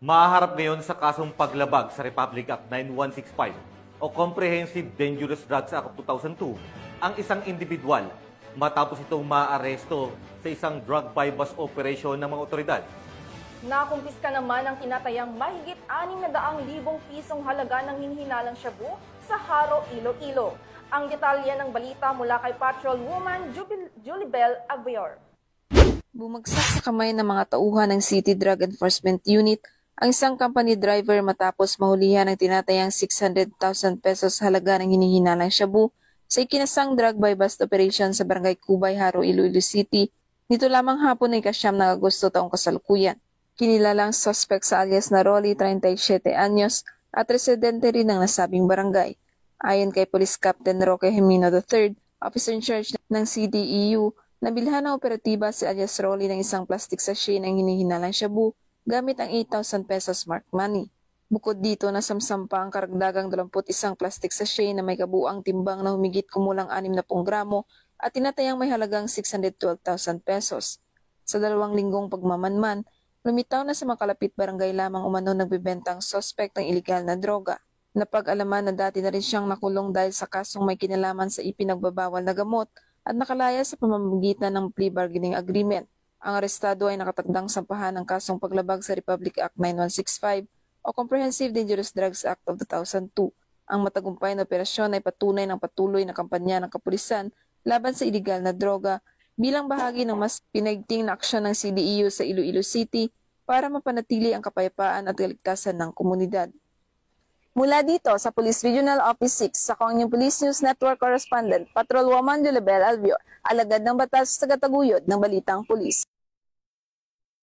Mahaharap ngayon sa kasong paglabag sa Republic Act 9165 o Comprehensive Dangerous Drugs Act of 2002 ang isang individual matapos itong maaresto sa isang drug buy-bust operation ng mga otoridad. Nakumpiska naman ang tinatayang mahigit 600,000 pisong halaga ng hinihinalang shabu sa Haro, Iloilo. Ang detalye ng balita mula kay Patrolwoman Julibel Avior. Bumagsak sa kamay ng mga tauhan ng City Drug Enforcement Unit ang isang company driver matapos mahulihan ng tinatayang 600,000 pesos halaga ng hinihinalang shabu sa ikinasang drug buy-bust operation sa Barangay Cubay, Haro, Iloilo City nito lamang hapon ng ika-9 ng Agosto taong kasalukuyan. Kinilalang suspect sa alias na Rolly, 37 anyos at residente rin ng nasabing barangay. Ayon kay Police Captain Roque Jimeno III, officer in charge ng CDEU, nabilhan ng operatiba si alias Rolly ng isang plastic sachet ng hinihinalang shabu gamit ang 8,000 pesos marked money. Bukod dito, nasamsam pa ang karagdagang 21 plastic sachet na may kabuang timbang na humigit kumulang 60 gramo at tinatayang may halagang 612,000 pesos. Sa 2 linggong pagmamanman, lumitaw na sa makalapit barangay lamang umano nagbebenta ang suspect ng ilegal na droga. Napag-alaman na dati na rin siyang nakulong dahil sa kasong may kinalaman sa ipinagbabawal na gamot at nakalaya sa pamamagitan ng plea bargaining agreement. Ang arestado ay nakatagdang sampahan ng kasong paglabag sa Republic Act 9165 o Comprehensive Dangerous Drugs Act of 2002. Ang matagumpay na operasyon ay patunay ng patuloy na kampanya ng kapulisan laban sa ilegal na droga bilang bahagi ng mas pinaigting na aksyon ng CDEU sa Iloilo City para mapanatili ang kapayapaan at kaligtasan ng komunidad. Mula dito sa Police Regional Office 6 sa Inyong Police News Network Correspondent, Patrolwoman Julibel Alvio, alagad ng batas sa gataguyod ng Balitang Pulis.